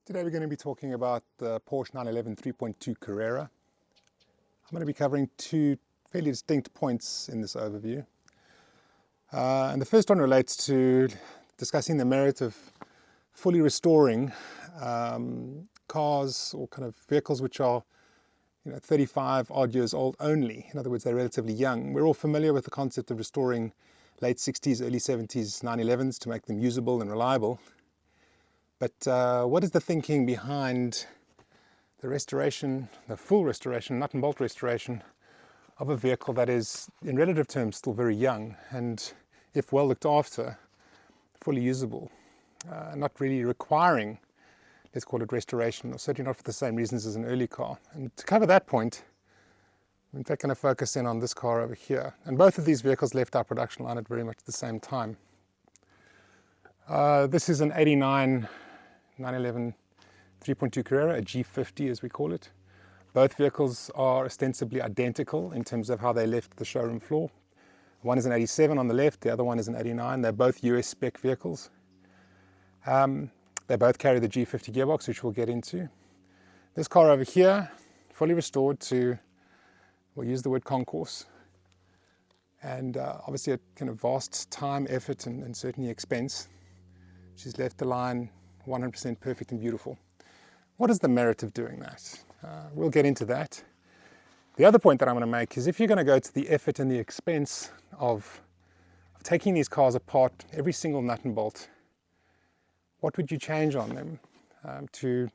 Today we're going to be talking about the Porsche 911 3.2 Carrera. I'm going to be covering two fairly distinct points in this overview. And the first one relates to discussing the merit of fully restoring cars or kind of vehicles which are 35 odd years old only. In other words, they're relatively young. We're all familiar with the concept of restoring late 60s, early 70s 911s to make them usable and reliable. But what is the thinking behind the restoration, the full restoration, nut and bolt restoration of a vehicle that is, in relative terms, still very young and, if well looked after, fully usable, not really requiring, let's call it restoration, or certainly not for the same reasons as an early car. And to cover that point, I'm in fact going to focus in on this car over here. And both of these vehicles left our production line at very much the same time. This is an 89 911 3.2 Carrera, a G50 as we call it. Both vehicles are ostensibly identical in terms of how they left the showroom floor. One is an 87 on the left, the other one is an 89. They're both US spec vehicles. They both carry the G50 gearbox, which we'll get into. This car over here, fully restored to, we'll use the word concourse. And obviously a kind of vast time, effort, and certainly expense. She's left the line 100% perfect and beautiful. What is the merit of doing that? We'll get into that. The other point that I'm going to make is if you're going to go to the effort and the expense of taking these cars apart, every single nut and bolt, what would you change on them to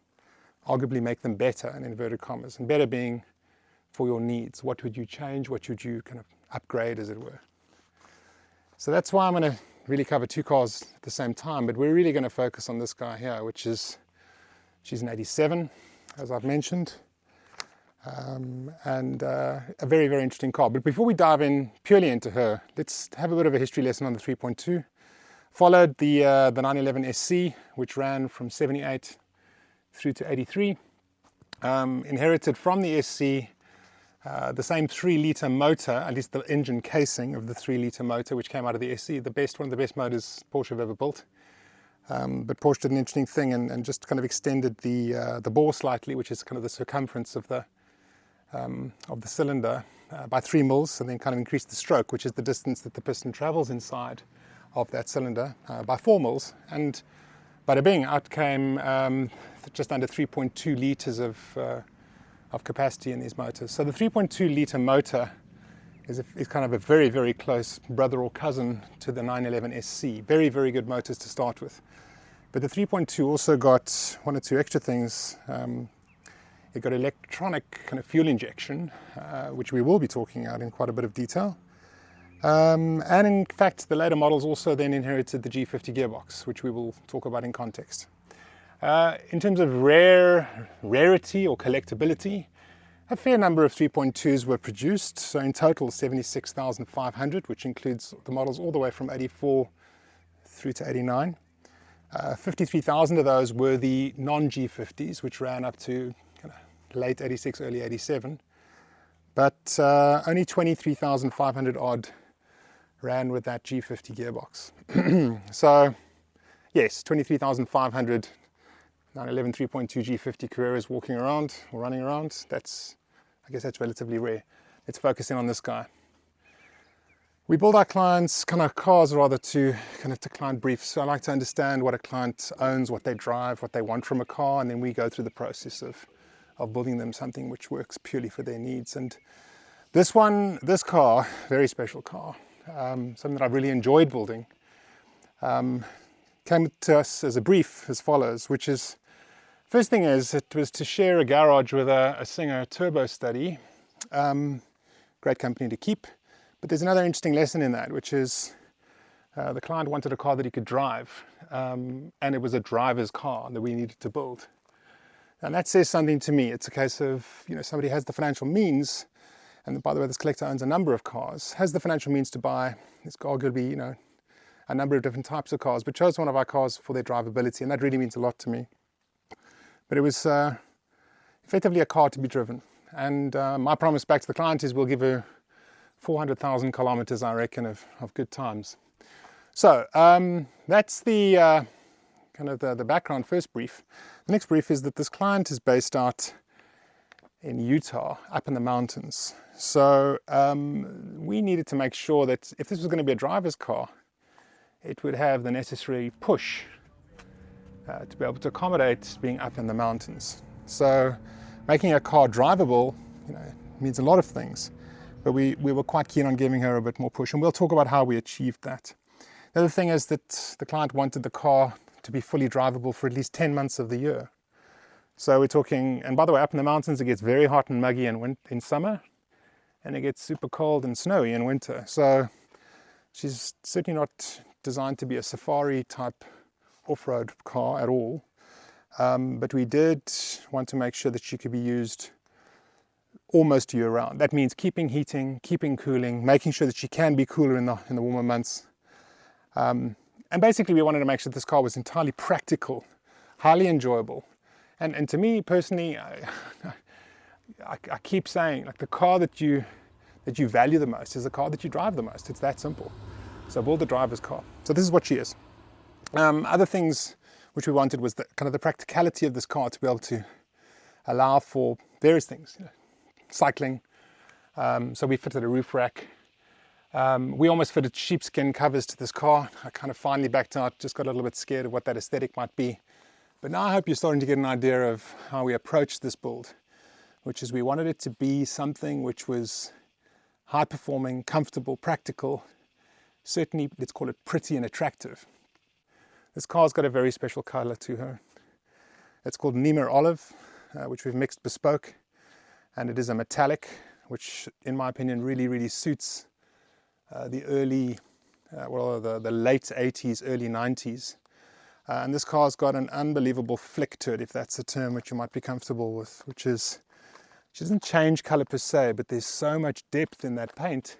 arguably make them better, in inverted commas, and better being for your needs? What would you change? What would you kind of upgrade, as it were? So that's why I'm going to really cover two cars at the same time, but we're really going to focus on this guy here, which is, she's an 87, as I've mentioned, and a very, very interesting car. But before we dive in purely into her, let's have a bit of a history lesson on the 3.2. Followed the 911 SC, which ran from 78 through to 83. Inherited from the SC the same 3-litre motor, at least the engine casing of the 3-litre motor, which came out of the SC, one of the best motors Porsche have ever built. But Porsche did an interesting thing and just kind of extended the bore slightly, which is kind of the circumference of the cylinder, by 3 mils, and then kind of increased the stroke, which is the distance that the piston travels inside of that cylinder, by 4 mils. And bada bing, out came just under 3.2 litres of capacity in these motors. So the 3.2 litre motor is kind of a very, very close brother or cousin to the 911 SC. Very, very good motors to start with. But the 3.2 also got one or two extra things. It got electronic kind of fuel injection, which we will be talking about in quite a bit of detail. And in fact, the later models also then inherited the G50 gearbox, which we will talk about in context. In terms of rarity or collectability, a fair number of 3.2s were produced. So in total, 76,500, which includes the models all the way from 84 through to 89. 53,000 of those were the non-G50s, which ran up to kind of late 86, early 87. But only 23,500 odd ran with that G50 gearbox. So yes, 23,500 911 3.2 G50 Carreras walking around or running around. I guess that's relatively rare. Let's focus in on this guy. We build our clients' kind of cars rather to client briefs. So I like to understand what a client owns, what they drive, what they want from a car, and then we go through the process of building them something which works purely for their needs. And this car, very special car, something that I've really enjoyed building, came to us as a brief as follows, which is, first thing is, it was to share a garage with a Singer turbo study. Great company to keep. But there's another interesting lesson in that, which is the client wanted a car that he could drive, and it was a driver's car that we needed to build. And that says something to me. It's a case of, somebody has the financial means, and by the way, this collector owns a number of cars, has the financial means to buy, it's arguably, a number of different types of cars, but chose one of our cars for their drivability, and that really means a lot to me. But it was effectively a car to be driven. And my promise back to the client is we'll give her 400,000 kilometers, I reckon, of good times. So that's the kind of the background first brief. The next brief is that this client is based out in Utah, up in the mountains. So we needed to make sure that if this was going to be a driver's car, it would have the necessary push to be able to accommodate being up in the mountains. So making a car drivable, means a lot of things, but we were quite keen on giving her a bit more push, and we'll talk about how we achieved that. The other thing is that the client wanted the car to be fully drivable for at least 10 months of the year. So we're talking, and by the way, up in the mountains it gets very hot and muggy in summer, and it gets super cold and snowy in winter. So she's certainly not designed to be a safari type off-road car at all. But we did want to make sure that she could be used almost year-round. That means keeping heating, keeping cooling, making sure that she can be cooler in the warmer months. And basically we wanted to make sure this car was entirely practical, highly enjoyable. And to me personally, I keep saying, like, the car that you value the most is the car that you drive the most. It's that simple. So build the driver's car. So this is what she is. Other things which we wanted was the practicality of this car to be able to allow for various things, cycling. So we fitted a roof rack. We almost fitted sheepskin covers to this car. I kind of finally backed out, just got a little bit scared of what that aesthetic might be. But now I hope you're starting to get an idea of how we approached this build, which is we wanted it to be something which was high performing, comfortable, practical, certainly, let's call it pretty and attractive. This car's got a very special color to her. It's called Nîmes Olive, which we've mixed bespoke, and it is a metallic, which in my opinion really, really suits the late 80s, early 90s. And this car's got an unbelievable flick to it, if that's a term which you might be comfortable with, which is, she doesn't change color per se, but there's so much depth in that paint,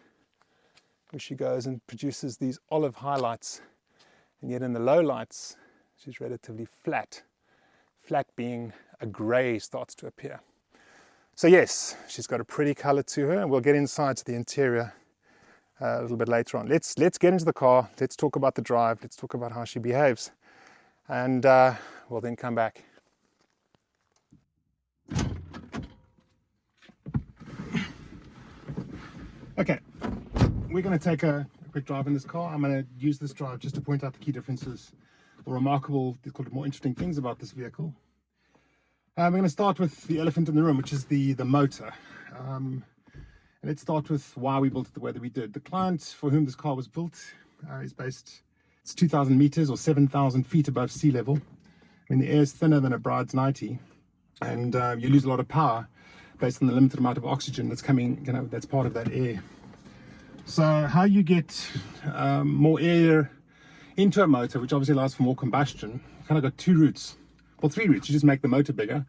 where she goes and produces these olive highlights, and yet in the low lights, she's relatively flat. Flat being a gray starts to appear. So yes, she's got a pretty color to her, and we'll get inside to the interior a little bit later on. Let's get into the car, let's talk about the drive, let's talk about how she behaves. And we'll then come back. Okay, we're going to take a quick drive in this car. I'm going to use this drive just to point out the key differences, or remarkable, more interesting things about this vehicle. We're going to start with the elephant in the room, which is the motor. And let's start with why we built it the way that we did. The client for whom this car was built is based... It's 2,000 meters or 7,000 feet above sea level. I mean, the air is thinner than a bride's nightie, and you lose a lot of power based on the limited amount of oxygen that's coming, that's part of that air. So how you get more air into a motor, which obviously allows for more combustion, you kind of got two routes, well, three routes. You just make the motor bigger,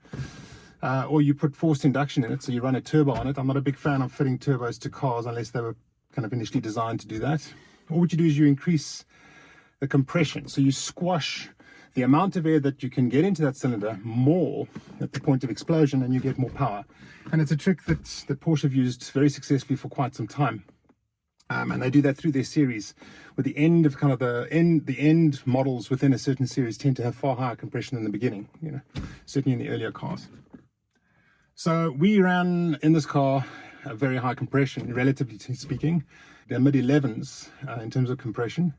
or you put forced induction in it, so you run a turbo on it. I'm not a big fan of fitting turbos to cars unless they were kind of initially designed to do that. Or what you do is you increase the compression, so you squash the amount of air that you can get into that cylinder more at the point of explosion, and you get more power. And it's a trick that Porsche have used very successfully for quite some time, and they do that through their series, with the end of the end models within a certain series tend to have far higher compression than the beginning, certainly in the earlier cars. So we ran in this car a very high compression, relatively speaking. They're mid-11s in terms of compression.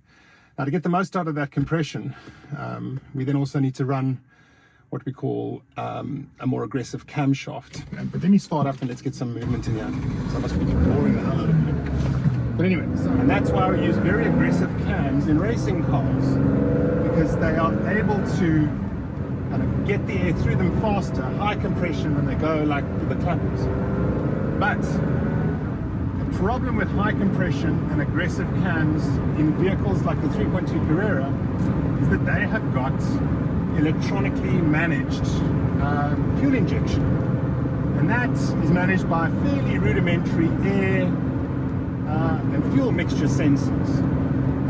Now, to get the most out of that compression, we then also need to run what we call a more aggressive camshaft. But let me start up and let's get some movement in here. So I must be boring the hell out of it. But anyway, and that's why we use very aggressive cams in racing cars, because they are able to kind of get the air through them faster, high compression when they go like the clappers. But the problem with high compression and aggressive cams in vehicles like the 3.2 Carrera is that they have got electronically managed fuel injection, and that is managed by fairly rudimentary air and fuel mixture sensors.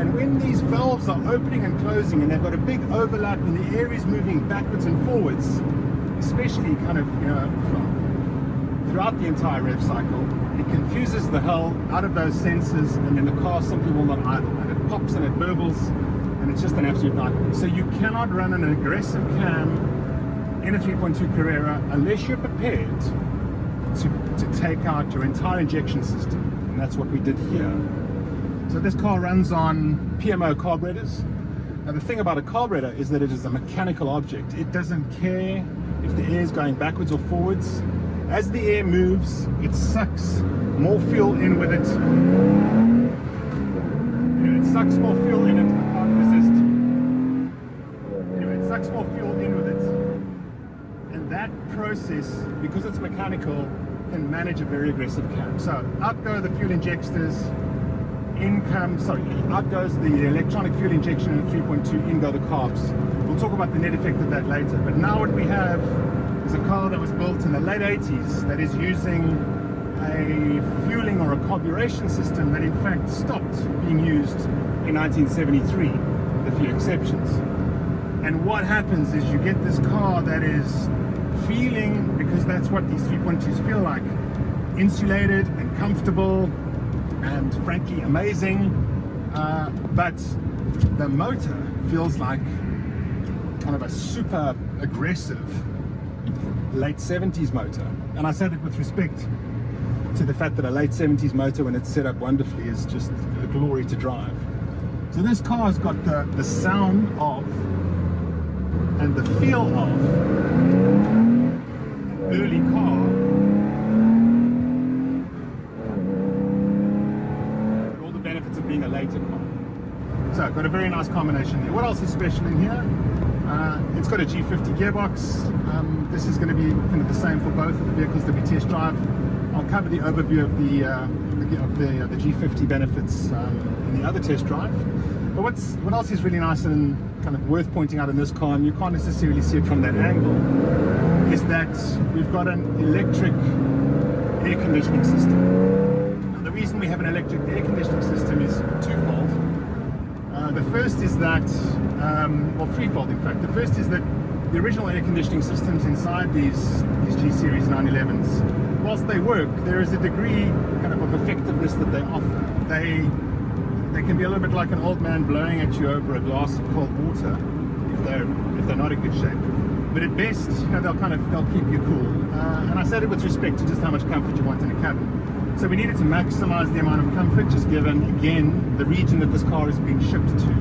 And when these valves are opening and closing and they've got a big overlap and the air is moving backwards and forwards, especially kind of throughout the entire rev cycle, it confuses the hell out of those sensors, and then the car simply will not idle, and it pops and it burbles, and it's just an absolute nightmare. So you cannot run an aggressive cam in a 3.2 Carrera unless you're prepared to take out your entire injection system, and that's what we did here. So this car runs on PMO carburetors. Now the thing about a carburetor is that it is a mechanical object. It doesn't care if the air is going backwards or forwards. As the air moves, it sucks more fuel in with it. It sucks more fuel in it. I can't resist. It sucks more fuel in with it. And that process, because it's mechanical, can manage a very aggressive cam. So out go the fuel injectors, out goes the electronic fuel injection in a 3.2, in go the carbs. We'll talk about the net effect of that later. But now what we have is a car that was built in the late 80s that is using a fueling or a carburation system that in fact stopped being used in 1973, with a few exceptions. And what happens is you get this car that is feeling, because that's what these 3.2s feel like, insulated and comfortable and frankly amazing, but the motor feels like kind of a super aggressive late 70s motor. And I say that with respect to the fact that a late 70s motor, when it's set up wonderfully, is just a glory to drive. So this car has got the sound of and the feel of an early car, with all the benefits of being a later car. So I've got a very nice combination here. What else is special in here? It's got a G50 gearbox. This is going to be kind of the same for both of the vehicles that we test drive. I'll cover the overview of the G50 benefits in the other test drive. But what else is really nice and kind of worth pointing out in this car, and you can't necessarily see it from that angle, is that we've got an electric air conditioning system. Now, the reason we have an electric air conditioning system is twofold. The first is that, well, threefold in fact. The first is that the original air conditioning systems inside these G-Series 911s, whilst they work, there is a degree kind of effectiveness that they offer. They can be a little bit like an old man blowing at you over a glass of cold water if they're not in good shape. But at best, they'll keep you cool. And I said it with respect to just how much comfort you want in a cabin. So we needed to maximize the amount of comfort, just given, again, the region that this car is being shipped to.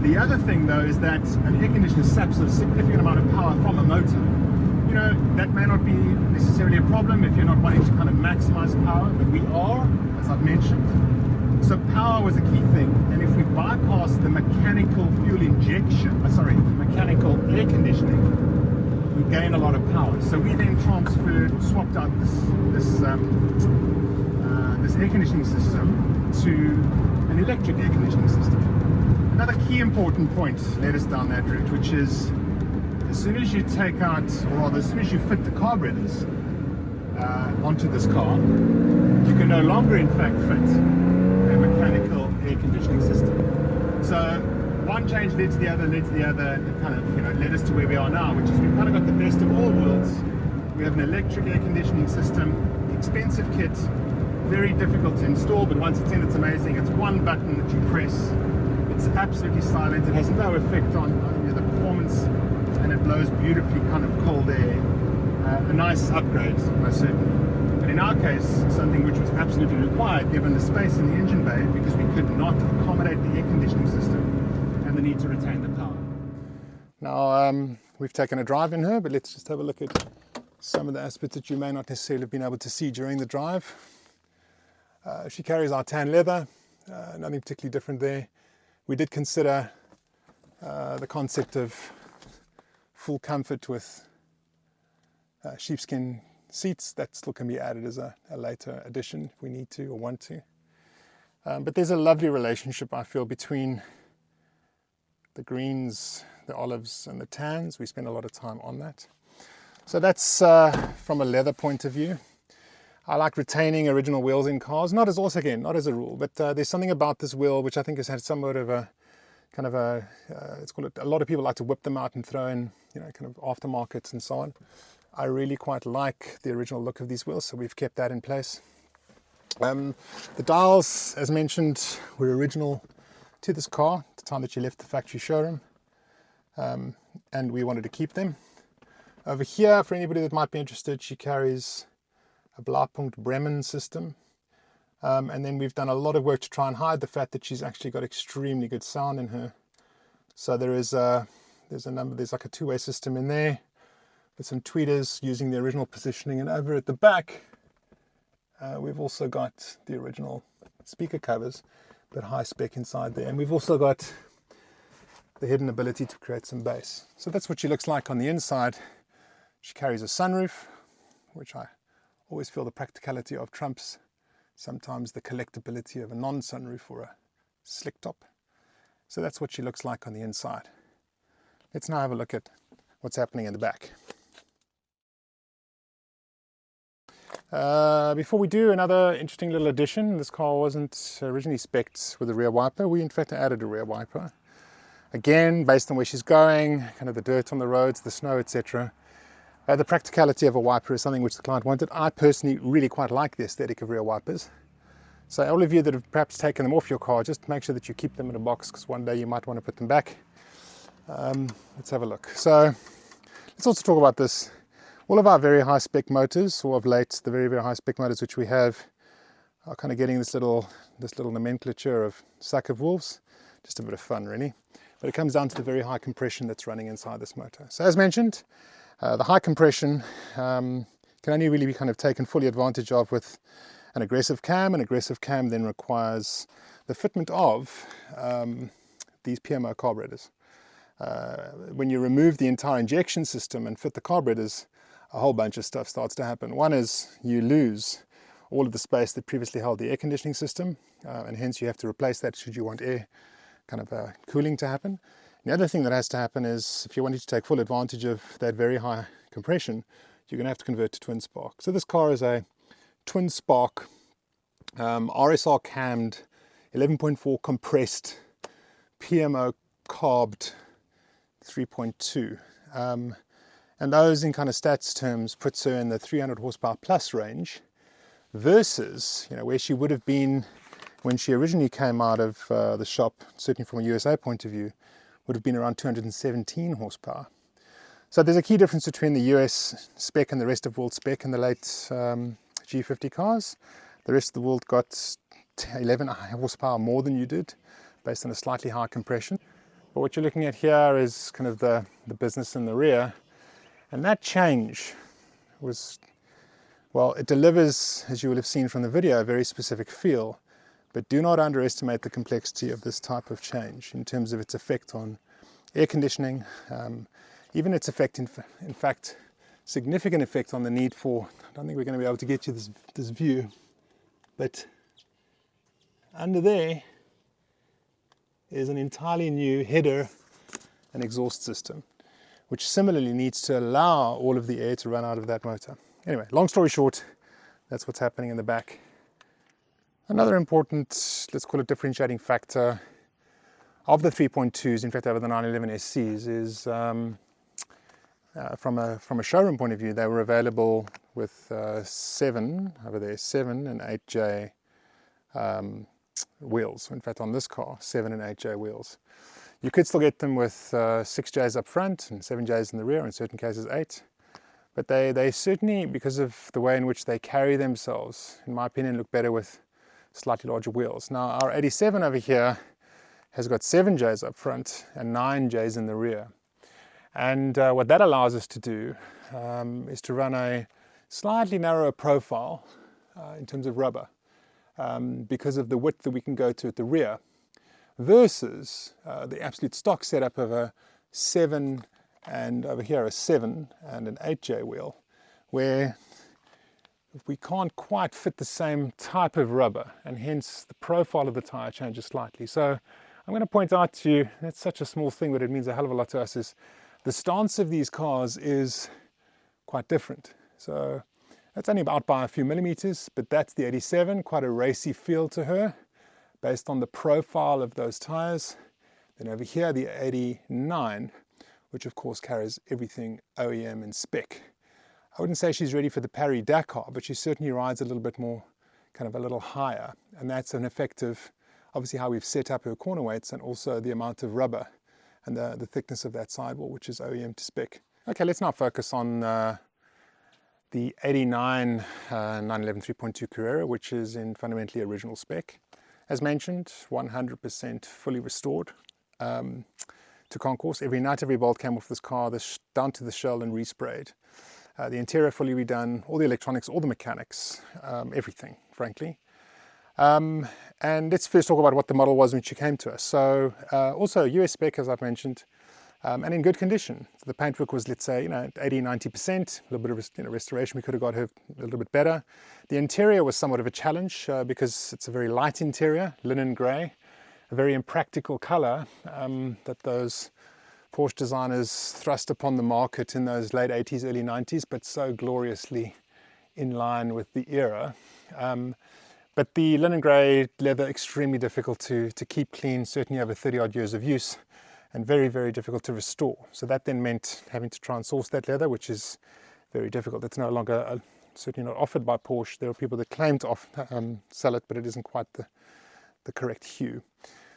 The other thing, though, is that an air conditioner saps a significant amount of power from a motor. You know, that may not be necessarily a problem if you're not wanting to kind of maximize power, but we are, as I've mentioned. So power was a key thing, and if we bypass the mechanical fuel injection, mechanical air conditioning, we gain a lot of power. So we then swapped out this air conditioning system to an electric air conditioning system. Another key important point led us down that route, which is as soon as you take out, or rather as soon as you fit the carburetors onto this car, you can no longer in fact fit a mechanical air conditioning system. So one change led to the other, and kind of led us to where we are now, which is we've kind of got the best of all worlds. We have an electric air conditioning system, expensive kit, very difficult to install, but once it's in, it's amazing. It's one button that you press. It's absolutely silent. It has no effect on the performance, and it blows beautifully kind of cold air. A nice upgrade, most certainly. But in our case, something which was absolutely required given the space in the engine bay, because we could not accommodate the air conditioning system and the need to retain the power. Now, we've taken a drive in her, but let's just have a look at some of the aspects that you may not necessarily have been able to see during the drive. She carries our tan leather, nothing particularly different there. We did consider the concept of full comfort with sheepskin seats. That still can be added as a later addition if we need to or want to. But there's a lovely relationship, I feel, between the greens, the olives and the tans. We spend a lot of time on that. So that's from a leather point of view. I like retaining original wheels in cars, not as a rule, but there's something about this wheel which I think has had somewhat of a kind of a, let's call it, a lot of people like to whip them out and throw in, kind of aftermarkets and so on. I really quite like the original look of these wheels, so we've kept that in place. The dials, as mentioned, were original to this car at the time that you left the factory showroom, and we wanted to keep them. Over here, for anybody that might be interested, she carries a Blaupunkt Bremen system. And then we've done a lot of work to try and hide the fact that she's actually got extremely good sound in her. So there's like a two-way system in there with some tweeters using the original positioning, and over at the back we've also got the original speaker covers, but high spec inside there, and we've also got the hidden ability to create some bass. So that's what she looks like on the inside. She carries a sunroof, which I always feel the practicality of trumps sometimes the collectability of a non-sunroof or a slick top. So that's what she looks like on the inside. Let's now have a look at what's happening in the back. Before we do, another interesting little addition. This car wasn't originally spec'd with a rear wiper. We in fact added a rear wiper. Again, based on where she's going, kind of the dirt on the roads, the snow, etc. The practicality of a wiper is something which the client wanted. I personally really quite like the aesthetic of rear wipers. So all of you that have perhaps taken them off your car, just make sure that you keep them in a box, because one day you might want to put them back. Let's have a look. So let's also talk about this. All of our very high spec motors, or of late the very, very high spec motors which we have, are kind of getting this little nomenclature of sack of wolves. Just a bit of fun really. But it comes down to the very high compression that's running inside this motor. So as mentioned, the high compression can only really be kind of taken fully advantage of with an aggressive cam. An aggressive cam then requires the fitment of these PMO carburetors. When you remove the entire injection system and fit the carburetors, a whole bunch of stuff starts to happen. One is you lose all of the space that previously held the air conditioning system, and hence you have to replace that should you want air kind of cooling to happen. The other thing that has to happen is, if you wanted to take full advantage of that very high compression, you're going to have to convert to twin spark. So this car is a twin spark RSR cammed 11.4 compressed PMO carbed 3.2, and those in kind of stats terms puts her in the 300 horsepower plus range, versus where she would have been when she originally came out of the shop, certainly from a USA point of view, would have been around 217 horsepower. So there's a key difference between the US spec and the rest of world spec in the late G50 cars. The rest of the world got 11 horsepower more than you did, based on a slightly higher compression. But what you're looking at here is kind of the business in the rear. And that change was, well, it delivers, as you will have seen from the video, a very specific feel. But do not underestimate the complexity of this type of change in terms of its effect on air conditioning, even its effect, in fact, significant effect on the need for, I don't think we're going to be able to get you this view, but under there is an entirely new header and exhaust system, which similarly needs to allow all of the air to run out of that motor. Anyway, long story short, that's what's happening in the back. Another important, let's call it differentiating factor of the 3.2s, in fact over the 911 SCs, is from a showroom point of view, they were available with 7 and 8J wheels. In fact, on this car, 7 and 8J wheels. You could still get them with 6Js up front and 7Js in the rear, in certain cases 8. But they certainly, because of the way in which they carry themselves, in my opinion, look better with slightly larger wheels. Now our 87 over here has got 7Js up front and 9Js in the rear. And what that allows us to do is to run a slightly narrower profile in terms of rubber, because of the width that we can go to at the rear, versus the absolute stock setup of a 7 and over here a 7 and an 8J wheel, where we can't quite fit the same type of rubber, and hence the profile of the tire changes slightly. So I'm going to point out to you, that's such a small thing, but it means a hell of a lot to us, is the stance of these cars is quite different. So that's only about by a few millimeters, but that's the 87, quite a racy feel to her, based on the profile of those tires. Then over here, the 89, which of course carries everything OEM and spec. I wouldn't say she's ready for the Paris-Dakar, but she certainly rides a little bit more, kind of a little higher. And that's an effect of, obviously, how we've set up her corner weights and also the amount of rubber and the thickness of that sidewall, which is OEM to spec. Okay, let's now focus on the 89 911 3.2 Carrera, which is in fundamentally original spec. As mentioned, 100% fully restored to concourse. Every nut, every bolt came off this car, down to the shell, and resprayed. The interior fully redone, all the electronics, all the mechanics, everything, frankly. And let's first talk about what the model was when she came to us. So also US spec, as I've mentioned, and in good condition. The paintwork was, let's say, 80-90%. A little bit of restoration. We could have got her a little bit better. The interior was somewhat of a challenge because it's a very light interior, linen grey, a very impractical colour that those Porsche designers thrust upon the market in those late 80s, early 90s, but so gloriously in line with the era. But the linen grey leather, extremely difficult to keep clean, certainly over 30 odd years of use, and very, very difficult to restore. So that then meant having to try and source that leather, which is very difficult. It's no longer, certainly not offered by Porsche. There are people that claim to sell it, but it isn't quite the correct hue.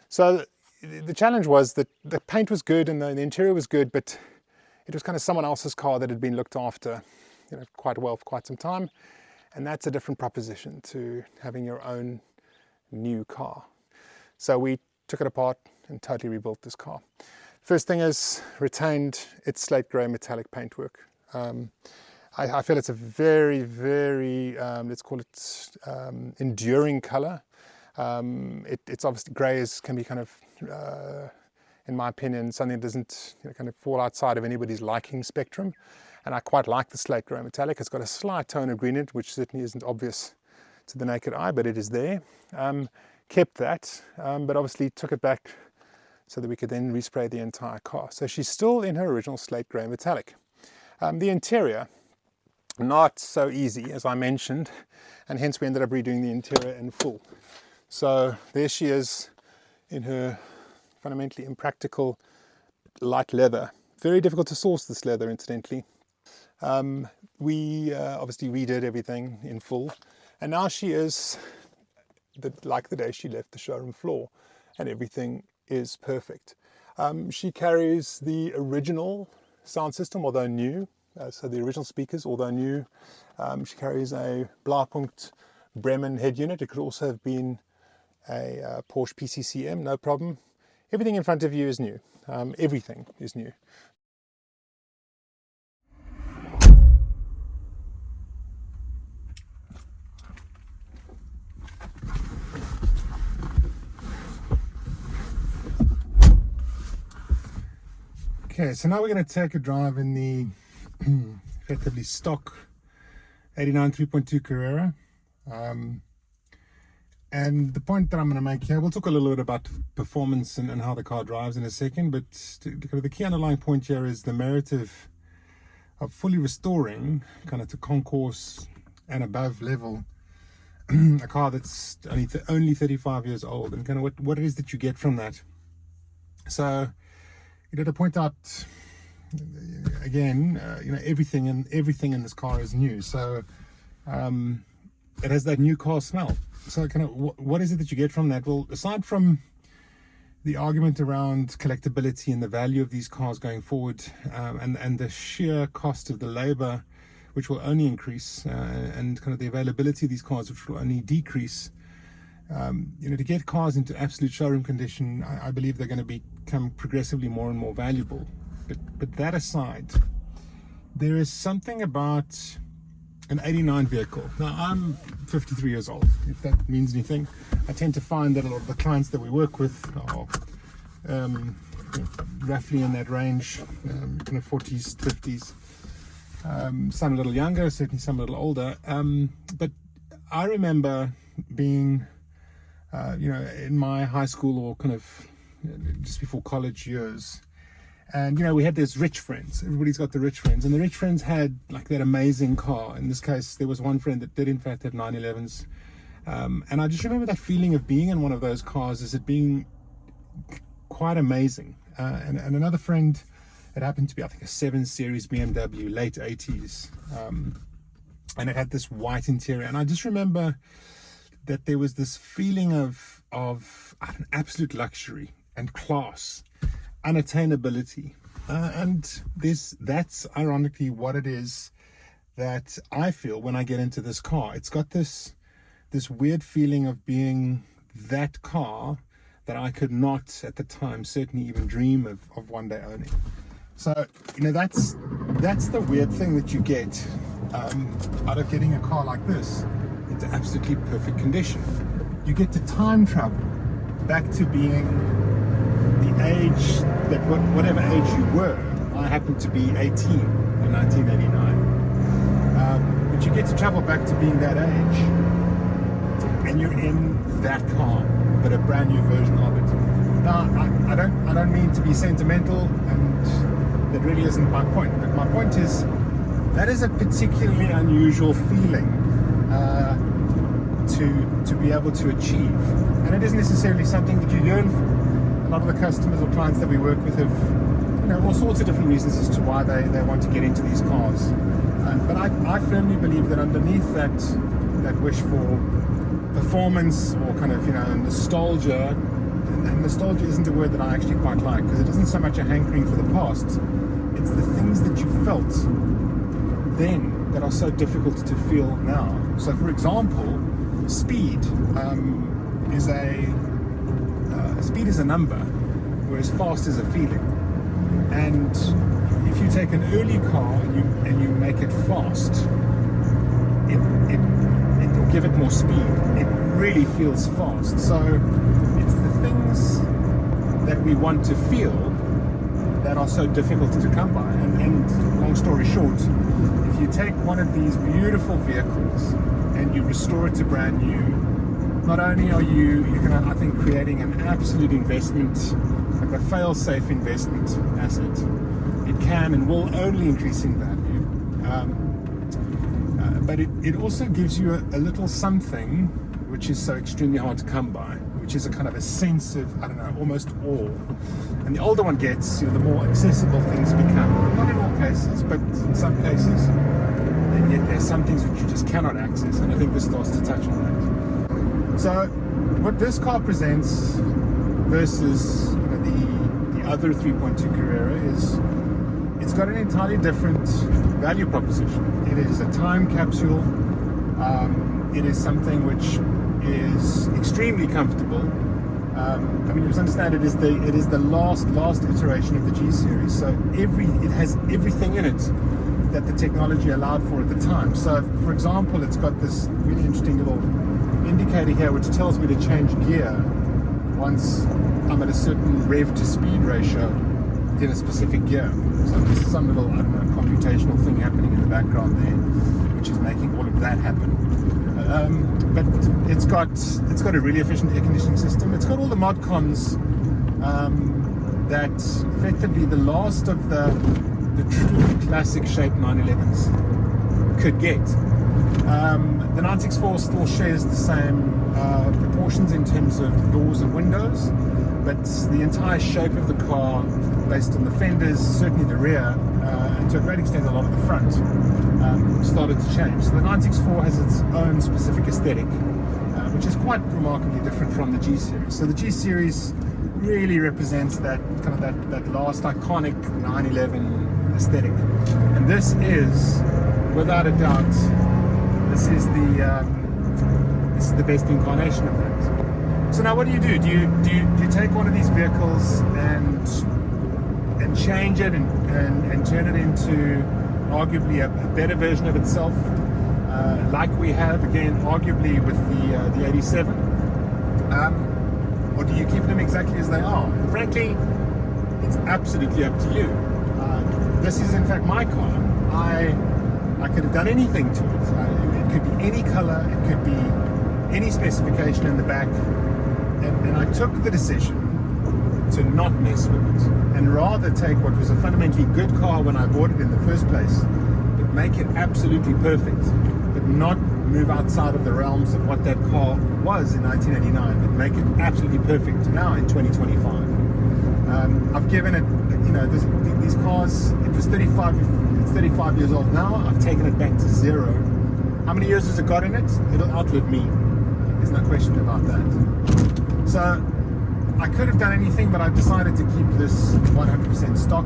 So the challenge was that the paint was good and the interior was good, but it was kind of someone else's car that had been looked after quite well for quite some time. And that's a different proposition to having your own new car. So we took it apart and totally rebuilt this car. First thing is retained its slate grey metallic paintwork. I feel it's a very, very, let's call it enduring colour. It's obviously grey can be kind of, in my opinion, something that doesn't kind of fall outside of anybody's liking spectrum. And I quite like the slate grey metallic. It's got a slight tone of green in it, which certainly isn't obvious to the naked eye, but it is there. Kept that, but obviously took it back so that we could then respray the entire car. So she's still in her original slate grey metallic. The interior, not so easy, as I mentioned, and hence we ended up redoing the interior in full. So there she is in her fundamentally impractical light leather. Very difficult to source this leather, incidentally. We obviously redid everything in full, and now she is like the day she left the showroom floor, and everything is perfect. She carries the original sound system, although new, so the original speakers, although new. She carries a Blaupunkt Bremen head unit. It could also have been a Porsche PCCM, no problem. Everything in front of you is new. Everything is new. Okay, so now we're going to take a drive in the effectively stock 89 3.2 Carrera. And the point that I'm going to make here, we'll talk a little bit about performance and how the car drives in a second, but the key underlying point here is the merit of fully restoring kind of to concourse and above level a car that's only 35 years old, and kind of what it is that you get from that. So to point out again, everything in this car is new. So it has that new car smell. So kind of what is it that you get from that? Well, aside from the argument around collectability and the value of these cars going forward, and the sheer cost of the labor, which will only increase, and kind of the availability of these cars, which will only decrease. To get cars into absolute showroom condition, I believe they're going to become progressively more and more valuable. But that aside, there is something about an 89 vehicle. Now, I'm 53 years old, if that means anything. I tend to find that a lot of the clients that we work with are roughly in that range, kind of 40s, 50s. Some a little younger, certainly some a little older. But I remember being in my high school or kind of just before college years, and we had those rich friends. Everybody's got the rich friends, and the rich friends had like that amazing car. In this case, there was one friend that did in fact have 911s, and I just remember that feeling of being in one of those cars as it being quite amazing. And another friend, it happened to be, I think, a 7 Series BMW, late 80s, and it had this white interior, and I just remember that there was this feeling of absolute luxury and class, unattainability, And that's ironically what it is that I feel when I get into this car. It's got this weird feeling of being that car that I could not at the time certainly even dream of one day owning. So, that's the weird thing that you get out of getting a car like this into absolutely perfect condition. You get to time travel back to being the age that whatever age you were. I happened to be 18 in 1989. But you get to travel back to being that age, and you're in that car, but a brand new version of it. Now, I don't mean to be sentimental, and that really isn't my point. But my point is that is a particularly unusual feeling to be able to achieve, and it isn't necessarily something that you yearn for. A lot of the customers or clients that we work with have all sorts of different reasons as to why they want to get into these cars. But I firmly believe that underneath that wish for performance or kind of nostalgia, and nostalgia isn't a word that I actually quite like, because it isn't so much a hankering for the past. It's the things that you felt then that are so difficult to feel now. So, for example, speed is a number, whereas fast is a feeling. And if you take an early car and you make it fast, it will give it more speed. It really feels fast. So it's the things that we want to feel that are so difficult to come by. And long story short, if you take one of these beautiful vehicles and you restore it to brand new, not only are you're I think creating an absolute investment, like a fail-safe investment asset. It can and will only increase in value, but it also gives you a little something which is so extremely hard to come by, which is a kind of a sense of, almost awe. And the older one gets, the more accessible things become. Not in all cases, but in some cases. And yet there's some things which you just cannot access, and I think this starts to touch on that. So what this car presents versus the other 3.2 Carrera is it's got an entirely different value proposition. It is a time capsule. It is something which is extremely comfortable. You must understand it is the last iteration of the G series. So it has everything in it that the technology allowed for at the time. So, for example, it's got this really interesting little indicator here which tells me to change gear once I'm at a certain rev to speed ratio in a specific gear. So there's some little computational thing happening in the background there which is making all of that happen. But it's got a really efficient air conditioning system. It's got all the mod cons that effectively the last of the true classic shape 911s could get. The 964 still shares the same proportions in terms of doors and windows, but the entire shape of the car, based on the fenders, certainly the rear, and to a great extent a lot of the front, started to change. So the 964 has its own specific aesthetic, which is quite remarkably different from the G series. So the G series really represents that kind of that last iconic 911 aesthetic, and this is, without a doubt, this is the best incarnation of that. So now, what do? Do you take one of these vehicles and change it and turn it into arguably a better version of itself, like we have again, arguably with the 87, or do you keep them exactly as they are? And frankly, it's absolutely up to you. This is in fact my car. I could have done anything to it. It could be any color, it could be any specification in the back, and I took the decision to not mess with it and rather take what was a fundamentally good car when I bought it in the first place, but make it absolutely perfect, but not move outside of the realms of what that car was in 1989, but make it absolutely perfect now in 2025. I've given it, these cars, it's 35 years old now. I've taken it back to zero. How many years has it got in it? It'll outlive me. There's no question about that. So I could have done anything, but I decided to keep this 100% stock.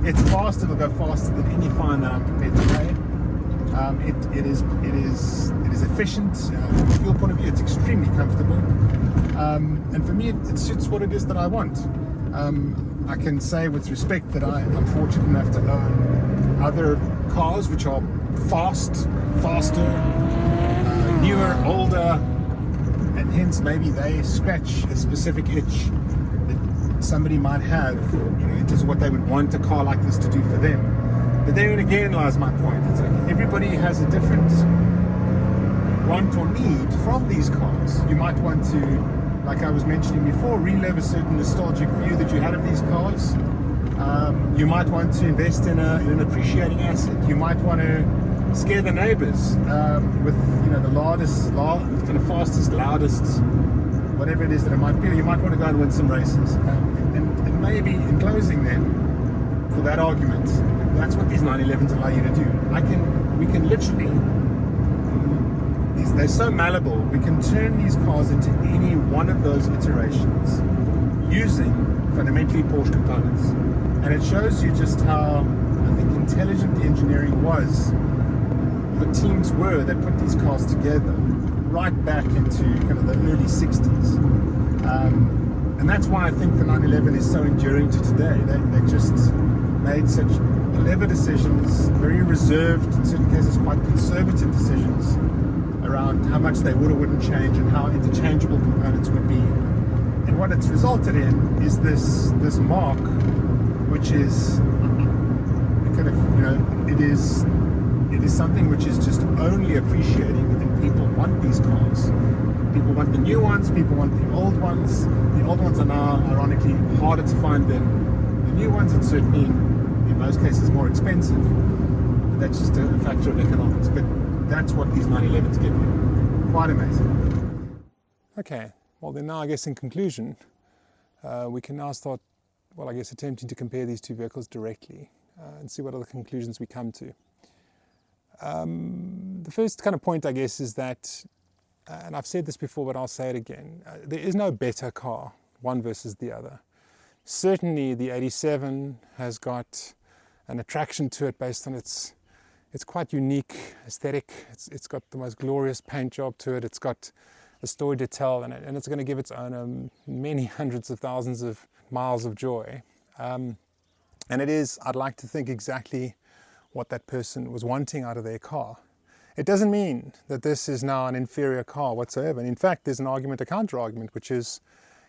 It's fast. It'll go faster than any fine that I'm prepared to pay. It is efficient. From a fuel point of view, it's extremely comfortable. And for me, it suits what it is that I want. I can say with respect that I'm fortunate enough to own other cars which are faster, newer, older, and hence maybe they scratch a specific itch that somebody might have, in terms of what they would want a car like this to do for them. But therein again lies my point. It's like everybody has a different want or need from these cars. You might want to, like I was mentioning before, relive a certain nostalgic view that you had of these cars. You might want to invest in an appreciating asset. You might want to scare the neighbors with the kind of fastest, loudest, whatever it is that it might be. Or you might want to go and win some races. And maybe in closing then, for that argument, that's what these 911s allow you to do. We can literally, they're so malleable, we can turn these cars into any one of those iterations using fundamentally Porsche components. And it shows you just how, I think, intelligent the engineering was, the teams were that put these cars together right back into kind of the early 60s. And that's why I think the 911 is so enduring to today. They just made such clever decisions, very reserved, in certain cases quite conservative decisions around how much they would or wouldn't change and how interchangeable components would be. And what it's resulted in is this mark, which is kind of, it is something which is just only appreciating, and people want these cars. People want the new ones, people want the old ones. The old ones are now, ironically, harder to find than the new ones, and certainly in most cases more expensive. But that's just a factor of economics. But that's what these 911s give you. Quite amazing. Okay, well then now I guess in conclusion, we can now start, attempting to compare these two vehicles directly and see what other conclusions we come to. The first kind of point, I guess, is that, and I've said this before, but I'll say it again, there is no better car, one versus the other. Certainly the 87 has got an attraction to it based on its quite unique aesthetic. It's got the most glorious paint job to it. It's got a story to tell, and it's going to give its owner many hundreds of thousands of miles of joy. And it is, I'd like to think, exactly what that person was wanting out of their car. It doesn't mean that this is now an inferior car whatsoever. And in fact, there's an argument, a counter-argument, which is,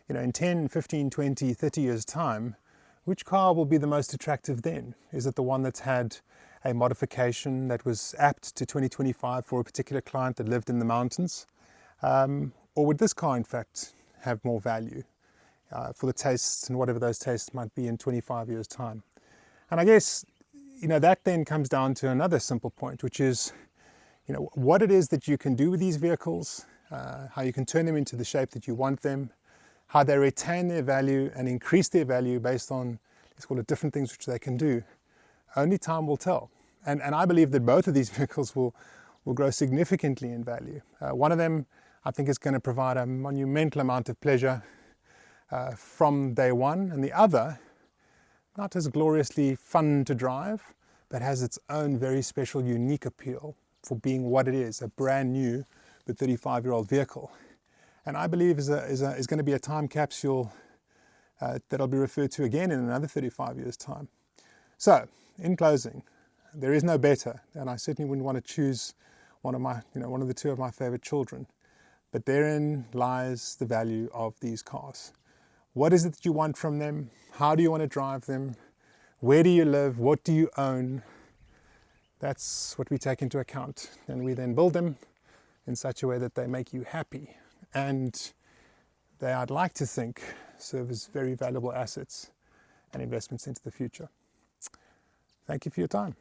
in 10, 15, 20, 30 years' time, which car will be the most attractive then? Is it the one that's had a modification that was apt to 2025 for a particular client that lived in the mountains? Or would this car, in fact, have more value for the tastes and whatever those tastes might be in 25 years' time? And I guess, that then comes down to another simple point, which is, what it is that you can do with these vehicles, how you can turn them into the shape that you want them, how they retain their value and increase their value based on, let's call it, different things which they can do. Only time will tell. And I believe that both of these vehicles will grow significantly in value. One of them, I think, is going to provide a monumental amount of pleasure from day one, and the other, not as gloriously fun to drive, but has its own very special, unique appeal for being what it is, a brand new but 35-year-old vehicle. And I believe is going to be a time capsule that'll be referred to again in another 35 years' time. So, in closing, there is no better, and I certainly wouldn't want to choose one of the two of my favorite children. But therein lies the value of these cars. What is it that you want from them? How do you want to drive them? Where do you live? What do you own? That's what we take into account. And we then build them in such a way that they make you happy. And they, I'd like to think, serve as very valuable assets and investments into the future. Thank you for your time.